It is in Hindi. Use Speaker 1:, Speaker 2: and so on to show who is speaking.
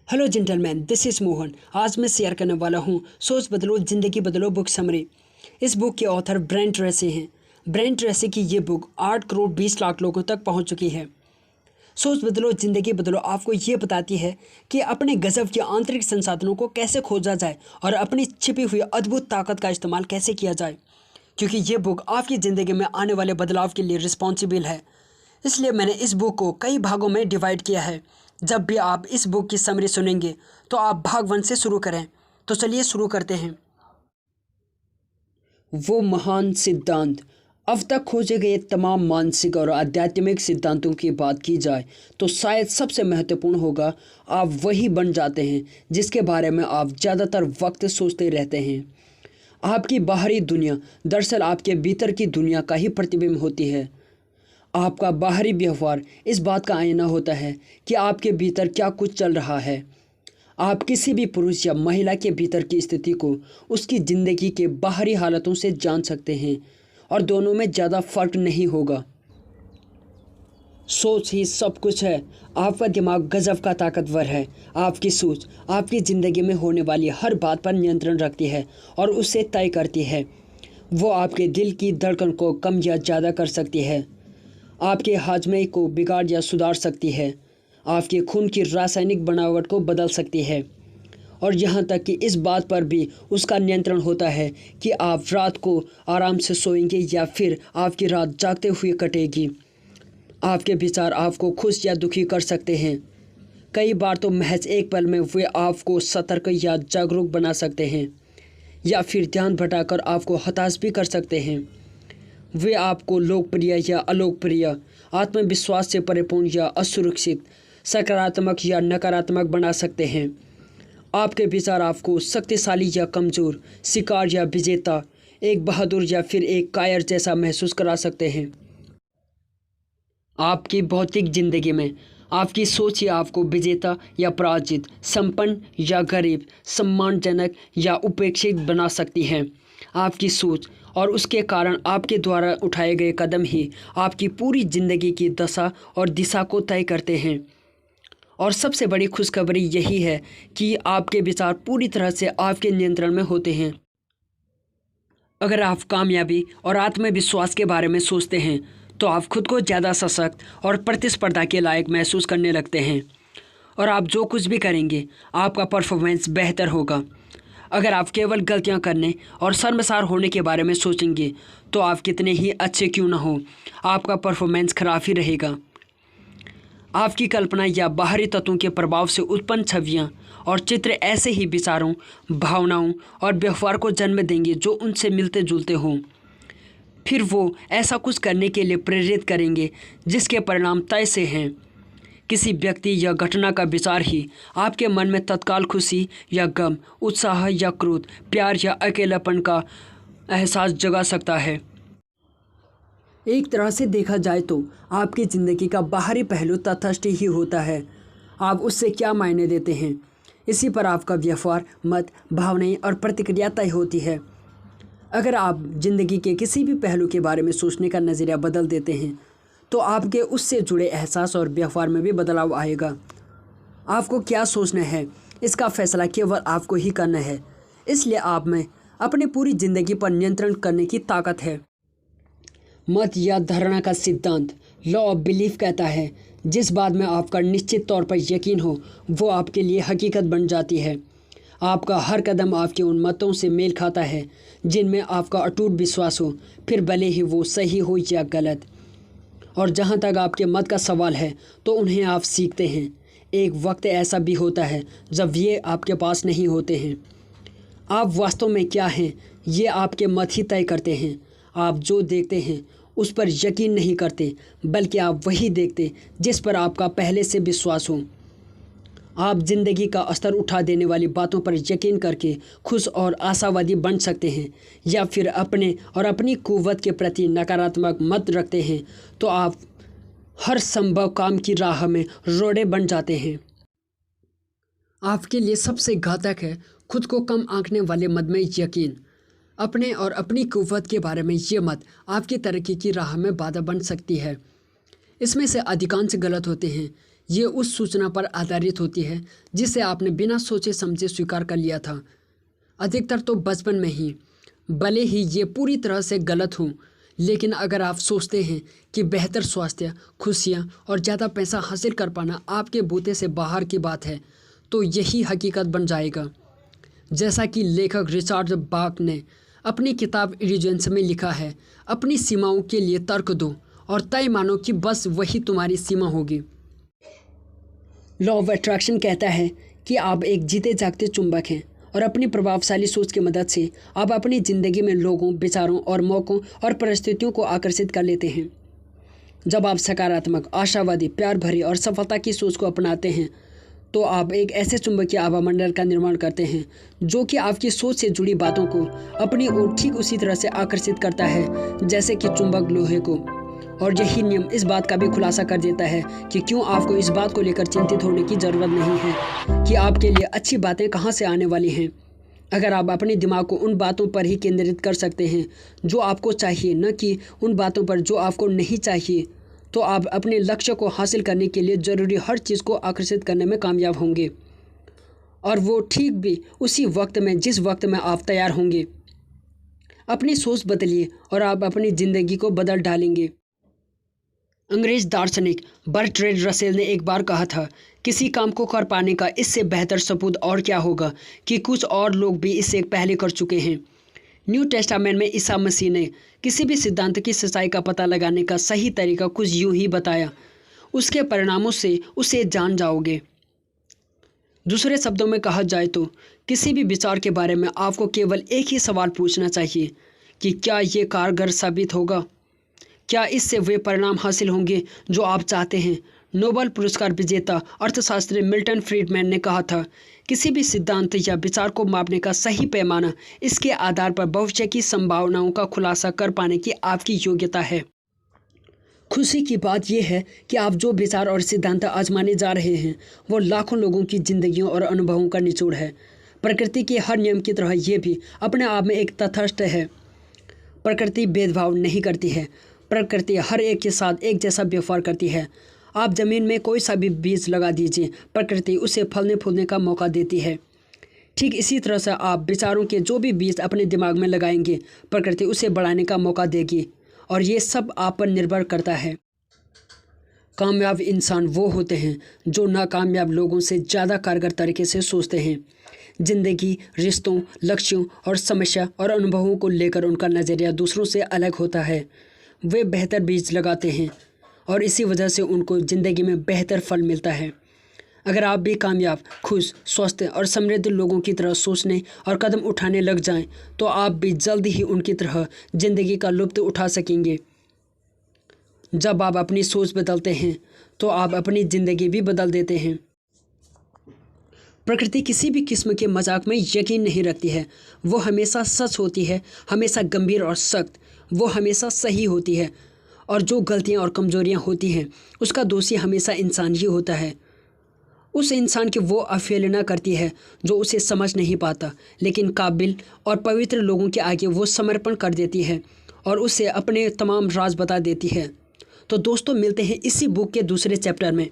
Speaker 1: Hello gentleman, this is Mohan. आज मैं शेयर करने वाला हूँ सोच बदलो ज़िंदगी बदलो बुक समरी। इस बुक के ऑथर ब्रायन ट्रेसी हैं। ब्रायन ट्रेसी की ये बुक 8 करोड़ 20 लाख लोगों तक पहुँच चुकी है। सोच बदलो ज़िंदगी बदलो आपको ये बताती है कि अपने गज़ब के आंतरिक संसाधनों को कैसे खोजा जाए और अपनी छिपी हुई अद्भुत ताकत का इस्तेमाल कैसे किया जाए, क्योंकि ये बुक आपकी ज़िंदगी में आने वाले बदलाव के लिए रिस्पॉन्सिबल है। इसलिए मैंने इस बुक को कई भागों में डिवाइड किया है। जब भी आप इस बुक की समरी सुनेंगे तो आप भाग 1 से शुरू करें। तो चलिए शुरू करते हैं। वो महान सिद्धांत। अब तक खोजे गए तमाम मानसिक और आध्यात्मिक सिद्धांतों की बात की जाए तो शायद सबसे महत्वपूर्ण होगा आप वही बन जाते हैं जिसके बारे में आप ज़्यादातर वक्त सोचते रहते हैं। आपकी बाहरी दुनिया दरअसल आपके भीतर की दुनिया का ही प्रतिबिंब होती है। आपका बाहरी व्यवहार इस बात का आईना होता है कि आपके भीतर क्या कुछ चल रहा है। आप किसी भी पुरुष या महिला के भीतर की स्थिति को उसकी ज़िंदगी के बाहरी हालातों से जान सकते हैं और दोनों में ज़्यादा फर्क नहीं होगा। सोच ही सब कुछ है। आपका दिमाग गजब का ताकतवर है। आपकी सोच आपकी ज़िंदगी में होने वाली हर बात पर नियंत्रण रखती है और उसे तय करती है। वो आपके दिल की धड़कन को कम या ज़्यादा कर सकती है, आपके हाजमे को बिगाड़ या सुधार सकती है, आपके खून की रासायनिक बनावट को बदल सकती है और यहाँ तक कि इस बात पर भी उसका नियंत्रण होता है कि आप रात को आराम से सोएंगे या फिर आपकी रात जागते हुए कटेगी। आपके विचार आपको खुश या दुखी कर सकते हैं। कई बार तो महज एक पल में वे आपको सतर्क या जागरूक बना सकते हैं या फिर ध्यान भटाकर आपको हताश भी कर सकते हैं। वे आपको लोकप्रिय या अलोकप्रिय, आत्मविश्वास से परिपूर्ण या असुरक्षित, सकारात्मक या नकारात्मक बना सकते हैं। आपके विचार आपको शक्तिशाली या कमज़ोर, शिकार या विजेता, एक बहादुर या फिर एक कायर जैसा महसूस करा सकते हैं। आपकी भौतिक ज़िंदगी में आपकी सोच ही आपको विजेता या पराजित, संपन्न या गरीब, सम्मानजनक या उपेक्षित बना सकती है। आपकी सोच और उसके कारण आपके द्वारा उठाए गए कदम ही आपकी पूरी ज़िंदगी की दशा और दिशा को तय करते हैं। और सबसे बड़ी खुशखबरी यही है कि आपके विचार पूरी तरह से आपके नियंत्रण में होते हैं। अगर आप कामयाबी और आत्मविश्वास के बारे में सोचते हैं तो आप खुद को ज़्यादा सशक्त और प्रतिस्पर्धा के लायक महसूस करने लगते हैं और आप जो कुछ भी करेंगे आपका परफॉर्मेंस बेहतर होगा। अगर आप केवल गलतियां करने और शर्मसार होने के बारे में सोचेंगे तो आप कितने ही अच्छे क्यों ना हो, आपका परफॉर्मेंस खराब ही रहेगा। आपकी कल्पना या बाहरी तत्वों के प्रभाव से उत्पन्न छवियां और चित्र ऐसे ही विचारों, भावनाओं और व्यवहार को जन्म देंगे जो उनसे मिलते जुलते हों। फिर वो ऐसा कुछ करने के लिए प्रेरित करेंगे जिसके परिणाम तय से हैं। किसी व्यक्ति या घटना का विचार ही आपके मन में तत्काल खुशी या गम, उत्साह या क्रोध, प्यार या अकेलापन का एहसास जगा सकता है। एक तरह से देखा जाए तो आपकी ज़िंदगी का बाहरी पहलू तटस्थ ही होता है। आप उससे क्या मायने देते हैं, इसी पर आपका व्यवहार, मत, भावनाएं और प्रतिक्रिया तय होती है। अगर आप ज़िंदगी के किसी भी पहलू के बारे में सोचने का नज़रिया बदल देते हैं तो आपके उससे जुड़े एहसास और व्यवहार में भी बदलाव आएगा। आपको क्या सोचना है इसका फैसला केवल आपको ही करना है। इसलिए आप में अपनी पूरी ज़िंदगी पर नियंत्रण करने की ताकत है। मत या धारणा का सिद्धांत, लॉ ऑफ बिलीफ, कहता है जिस बात में आपका निश्चित तौर पर यकीन हो वो आपके लिए हकीकत बन जाती है। आपका हर कदम आपके उन मतों से मेल खाता है जिनमें आपका अटूट विश्वास हो, फिर भले ही वो सही हो या गलत। और जहाँ तक आपके मत का सवाल है तो उन्हें आप सीखते हैं। एक वक्त ऐसा भी होता है जब ये आपके पास नहीं होते हैं। आप वास्तव में क्या हैं ये आपके मत ही तय करते हैं। आप जो देखते हैं उस पर यकीन नहीं करते, बल्कि आप वही देखते जिस पर आपका पहले से विश्वास हो। आप ज़िंदगी का स्तर उठा देने वाली बातों पर यकीन करके खुश और आशावादी बन सकते हैं या फिर अपने और अपनी कुव्वत के प्रति नकारात्मक मत रखते हैं तो आप हर संभव काम की राह में रोड़े बन जाते हैं। आपके लिए सबसे घातक है खुद को कम आंकने वाले मत में यकीन। अपने और अपनी कुव्वत के बारे में ये मत आपकी तरक्की की राह में बाधा बन सकती है। इसमें से अधिकांश गलत होते हैं ये उस सूचना पर आधारित होती है जिसे आपने बिना सोचे समझे स्वीकार कर लिया था, अधिकतर तो बचपन में ही। भले ही ये पूरी तरह से गलत हो, लेकिन अगर आप सोचते हैं कि बेहतर स्वास्थ्य, खुशियाँ और ज़्यादा पैसा हासिल कर पाना आपके बूते से बाहर की बात है, तो यही हकीकत बन जाएगा। जैसा कि लेखक रिचर्ड बाक ने अपनी किताब इल्यूजन्स में लिखा है, अपनी सीमाओं के लिए तर्क दो और तय मानो कि बस वही तुम्हारी सीमा होगी। लॉ ऑफ अट्रैक्शन कहता है कि आप एक जीते जागते चुंबक हैं और अपनी प्रभावशाली सोच की मदद से आप अपनी ज़िंदगी में लोगों, विचारों और मौक़ों और परिस्थितियों को आकर्षित कर लेते हैं। जब आप सकारात्मक, आशावादी, प्यार भरी और सफलता की सोच को अपनाते हैं तो आप एक ऐसे चुंबकीय आभामंडल का निर्माण करते हैं जो कि आपकी सोच से जुड़ी बातों को अपनी ओर ठीक उसी तरह से आकर्षित करता है जैसे कि चुंबक लोहे को। और यही नियम इस बात का भी खुलासा कर देता है कि क्यों आपको इस बात को लेकर चिंतित होने की ज़रूरत नहीं है कि आपके लिए अच्छी बातें कहां से आने वाली हैं। अगर आप अपने दिमाग को उन बातों पर ही केंद्रित कर सकते हैं जो आपको चाहिए, न कि उन बातों पर जो आपको नहीं चाहिए, तो आप अपने लक्ष्य को हासिल करने के लिए ज़रूरी हर चीज़ को आकर्षित करने में कामयाब होंगे, और वो ठीक भी उसी वक्त में जिस वक्त में आप तैयार होंगे। अपनी सोच बदलिए और आप अपनी ज़िंदगी को बदल डालेंगे। अंग्रेज दार्शनिक बर्ट्रैंड रसेल ने एक बार कहा था, किसी काम को कर पाने का इससे बेहतर सबूत और क्या होगा कि कुछ और लोग भी इससे पहले कर चुके हैं। न्यू टेस्टामेंट में ईसा मसीह ने किसी भी सिद्धांत की सच्चाई का पता लगाने का सही तरीका कुछ यूं ही बताया, उसके परिणामों से उसे जान जाओगे। दूसरे शब्दों में कहा जाए तो किसी भी विचार के बारे में आपको केवल एक ही सवाल पूछना चाहिए कि क्या ये कारगर साबित होगा, क्या इससे वे परिणाम हासिल होंगे जो आप चाहते हैं। नोबेल पुरस्कार विजेता अर्थशास्त्री मिल्टन फ्रीडमैन ने कहा था, किसी भी सिद्धांत या विचार को मापने का सही पैमाना इसके आधार पर भविष्य की संभावनाओं का खुलासा कर पाने की आपकी योग्यता है। खुशी की बात यह है कि आप जो विचार और सिद्धांत आजमाने जा रहे हैं वो लाखों लोगों की जिंदगियों और अनुभवों का निचोड़ है। प्रकृति के हर नियम की तरह ये भी अपने आप में एक तटस्थ है। प्रकृति भेदभाव नहीं करती है, प्रकृति हर एक के साथ एक जैसा व्यवहार करती है। आप ज़मीन में कोई सा भी बीज लगा दीजिए, प्रकृति उसे फलने फूलने का मौका देती है। ठीक इसी तरह से आप विचारों के जो भी बीज अपने दिमाग में लगाएंगे, प्रकृति उसे बढ़ाने का मौका देगी, और ये सब आप पर निर्भर करता है। कामयाब इंसान वो होते हैं जो नाकामयाब लोगों से ज़्यादा कारगर तरीके से सोचते हैं। जिंदगी, रिश्तों, लक्ष्यों और समस्या और अनुभवों को लेकर उनका नज़रिया दूसरों से अलग होता है। वे बेहतर बीज लगाते हैं और इसी वजह से उनको ज़िंदगी में बेहतर फल मिलता है। अगर आप भी कामयाब, खुश, स्वस्थ और समृद्ध लोगों की तरह सोचने और कदम उठाने लग जाएं, तो आप भी जल्दी ही उनकी तरह ज़िंदगी का लुत्फ़ उठा सकेंगे। जब आप अपनी सोच बदलते हैं तो आप अपनी ज़िंदगी भी बदल देते हैं। प्रकृति किसी भी किस्म के मजाक में यकीन नहीं रखती है। वो हमेशा सच होती है, हमेशा गंभीर और सख्त। वो हमेशा सही होती है, और जो गलतियाँ और कमज़ोरियाँ होती हैं उसका दोषी हमेशा इंसान ही होता है। उस इंसान की वो अवहेलना करती है जो उसे समझ नहीं पाता, लेकिन काबिल और पवित्र लोगों के आगे वो समर्पण कर देती है और उसे अपने तमाम राज बता देती है। तो दोस्तों, मिलते हैं इसी बुक के दूसरे चैप्टर में।